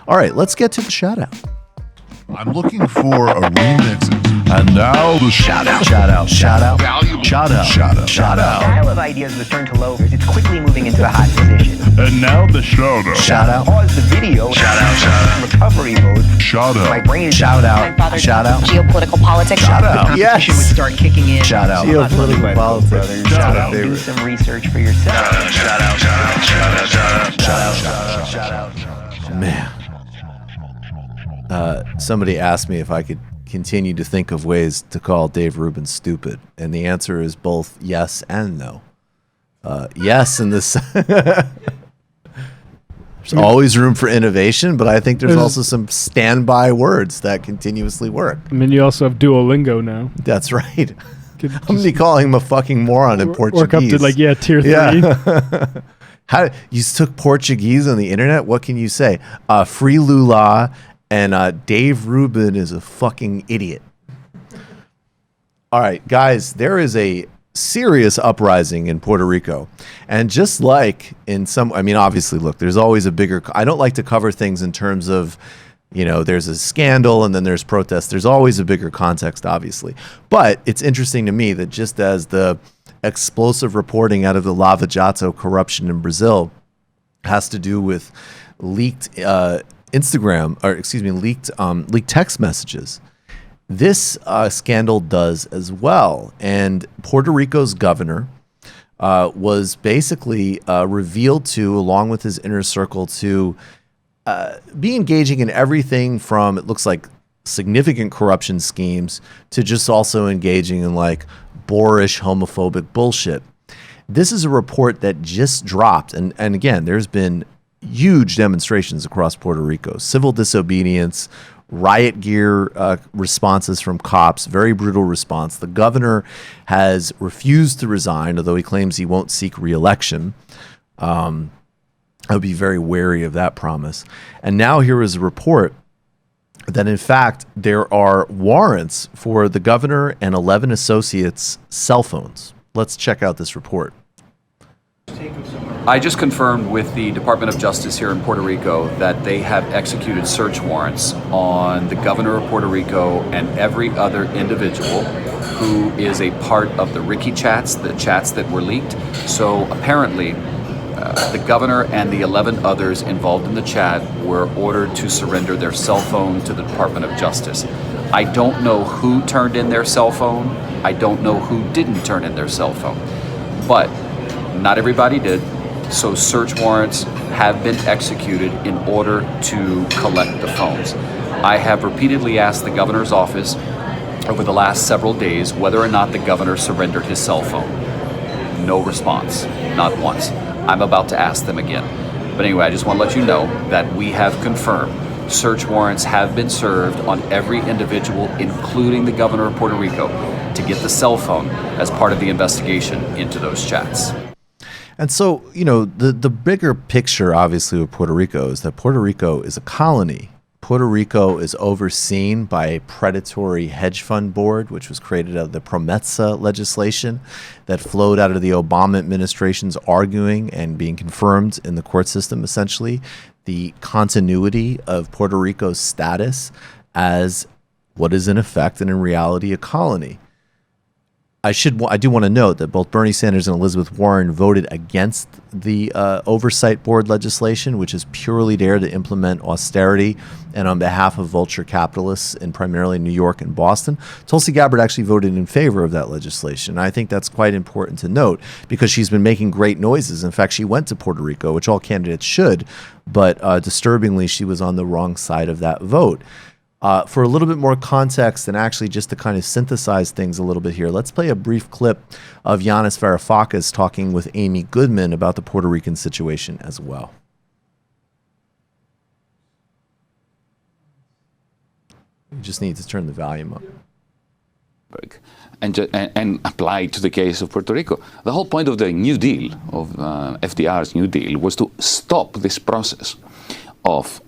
All right, let's get to the shout out. I'm looking for a remix. And now the shout out. Shout out. Shout out. Shout out. Shout out. Shout The out. pile of ideas was turned to low. It's quickly moving into a hot position. And now the shout out. Shout out. Pause the video. Shout out. Shout out. Recovery mode. Shout My out. brain is Shout out. Shout out. Geopolitical politics. Shout out. competition would start kicking in. Shout out. Geopolitical politics. Shout out. Do some research for yourself. Shout out. Shout out. Shout out. Shout out. Shout out. Man. Somebody asked me if I could continue to think of ways to call Dave Rubin stupid, and the answer is both yes and no. Yes, in this there's always room for innovation, but I think there's also some standby words that continuously work. I mean, you also have Duolingo now. That's right. I'm gonna be calling him a fucking moron in Portuguese. Work up to tier 3. Yeah. How you took Portuguese on the internet? What can you say? Free Lula. And Dave Rubin is a fucking idiot. All right, guys, there is a serious uprising in Puerto Rico. And just like in obviously, look, there's always a bigger... I don't like to cover things in terms of, there's a scandal and then there's protests. There's always a bigger context, obviously. But it's interesting to me that just as the explosive reporting out of the Lava Jato corruption in Brazil has to do with leaked... leaked text messages. This scandal does as well. And Puerto Rico's governor was basically revealed to, along with his inner circle, to be engaging in everything from, it looks like, significant corruption schemes to just also engaging in like boorish homophobic bullshit. This is a report that just dropped. And again, there's been huge demonstrations across Puerto Rico, civil disobedience, riot gear responses from cops, very brutal response. The governor has refused to resign, although he claims he won't seek re-election. I would be very wary of that promise. And now here is a report that, in fact, there are warrants for the governor and 11 associates' cell phones. Let's check out this report. I just confirmed with the Department of Justice here in Puerto Rico that they have executed search warrants on the governor of Puerto Rico and every other individual who is a part of the Ricky chats, the chats that were leaked. So apparently, the governor and the 11 others involved in the chat were ordered to surrender their cell phone to the Department of Justice. I don't know who turned in their cell phone. I don't know who didn't turn in their cell phone. But not everybody did. So search warrants have been executed in order to collect the phones. I have repeatedly asked the governor's office over the last several days whether or not the governor surrendered his cell phone. No response, not once. I'm about to ask them again. But anyway, I just want to let you know that we have confirmed search warrants have been served on every individual, including the governor of Puerto Rico, to get the cell phone as part of the investigation into those chats. And so, the bigger picture, obviously, with Puerto Rico is that Puerto Rico is a colony. Puerto Rico is overseen by a predatory hedge fund board, which was created out of the Promesa legislation that flowed out of the Obama administration's arguing and being confirmed in the court system, essentially, the continuity of Puerto Rico's status as what is in effect and in reality a colony. I do want to note that both Bernie Sanders and Elizabeth Warren voted against the oversight board legislation, which is purely there to implement austerity and on behalf of vulture capitalists in primarily New York and Boston. Tulsi Gabbard actually voted in favor of that legislation. I think that's quite important to note because she's been making great noises. In fact, she went to Puerto Rico, which all candidates should, but disturbingly, she was on the wrong side of that vote. For a little bit more context and actually just to kind of synthesize things a little bit here, let's play a brief clip of Yanis Varoufakis talking with Amy Goodman about the Puerto Rican situation as well. You just need to turn the volume up. And apply to the case of Puerto Rico. The whole point of the New Deal, of FDR's New Deal, was to stop this process of,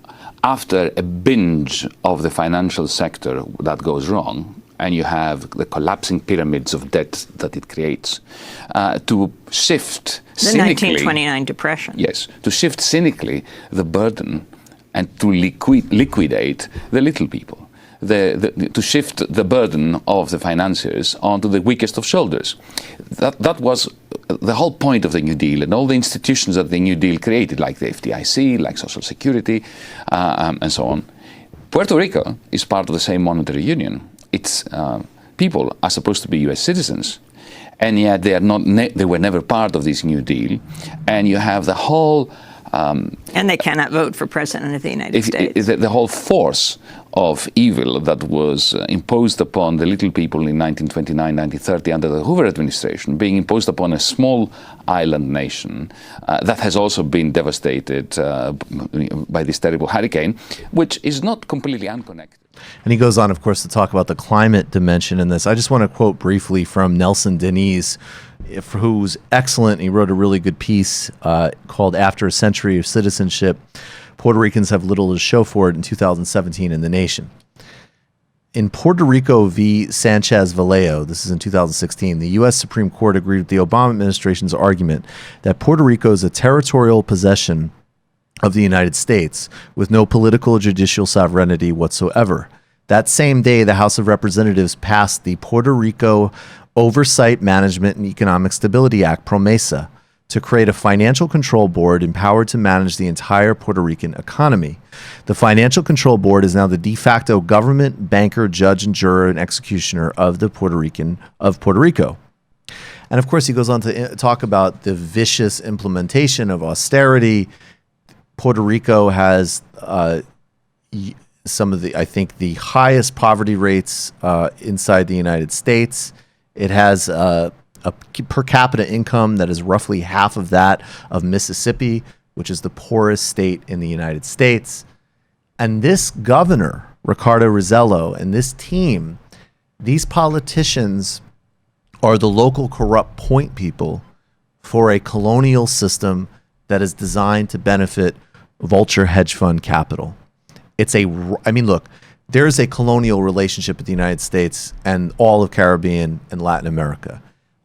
after a binge of the financial sector that goes wrong, and you have the collapsing pyramids of debt that it creates, to shift the cynically... 1929 depression. Yes, to shift cynically the burden and to liquidate the little people. To shift the burden of the financiers onto the weakest of shoulders. That was the whole point of the New Deal, and all the institutions that the New Deal created, like the FDIC, like Social Security, and so on. Puerto Rico is part of the same monetary union. Its people are supposed to be U.S. citizens, and yet they are not. They were never part of this New Deal, and you have the whole. And they cannot vote for president of the United States. The whole force of evil that was imposed upon the little people in 1929, 1930 under the Hoover administration, being imposed upon a small island nation that has also been devastated by this terrible hurricane, which is not completely unconnected. And he goes on, of course, to talk about the climate dimension in this. I just want to quote briefly from Nelson Denis, who's excellent. He wrote a really good piece called After a Century of Citizenship, Puerto Ricans Have Little to Show for It in 2017 in The Nation. In Puerto Rico v. Sanchez Vallejo, this is in 2016, the U.S. Supreme Court agreed with the Obama administration's argument that Puerto Rico is a territorial possession of the United States with no political or judicial sovereignty whatsoever. That same day, the House of Representatives passed the Puerto Rico Oversight, Management, and Economic Stability Act, PROMESA, to create a financial control board empowered to manage the entire Puerto Rican economy. The Financial Control Board is now the de facto government, banker, judge, and juror and executioner of Puerto Rico. And of course, he goes on to talk about the vicious implementation of austerity. Puerto Rico has some of the, I think, the highest poverty rates inside the United States. It has a per capita income that is roughly half of that of Mississippi, which is the poorest state in the United States. And this governor, Ricardo Rosello, and this team, these politicians are the local corrupt point people for a colonial system that is designed to benefit vulture hedge fund capital. Look, there's a colonial relationship with the United States and all of Caribbean and Latin America.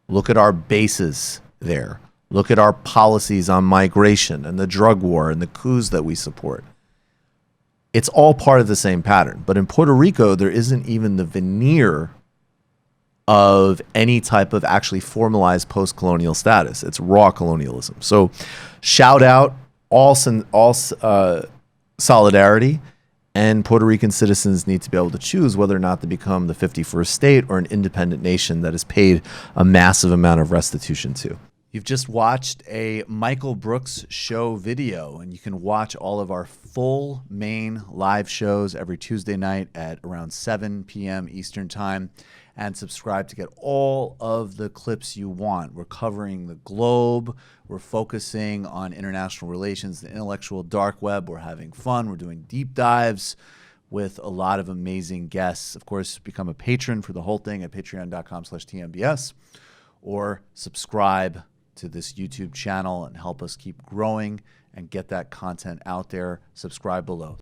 Look at our bases there. Look at our policies on migration and the drug war and the coups that we support. It's all part of the same pattern. But in Puerto Rico, there isn't even the veneer of any type of actually formalized post-colonial status. It's raw colonialism. So shout out all solidarity. And Puerto Rican citizens need to be able to choose whether or not to become the 51st state or an independent nation that is paid a massive amount of restitution to. You've just watched a Michael Brooks show video, and you can watch all of our full main live shows every Tuesday night at around 7 p.m. Eastern Time, and subscribe to get all of the clips you want. We're covering the globe. We're focusing on international relations, the intellectual dark web. We're having fun. We're doing deep dives with a lot of amazing guests. Of course, become a patron for the whole thing at patreon.com/TMBS, or subscribe to this YouTube channel and help us keep growing and get that content out there. Subscribe below.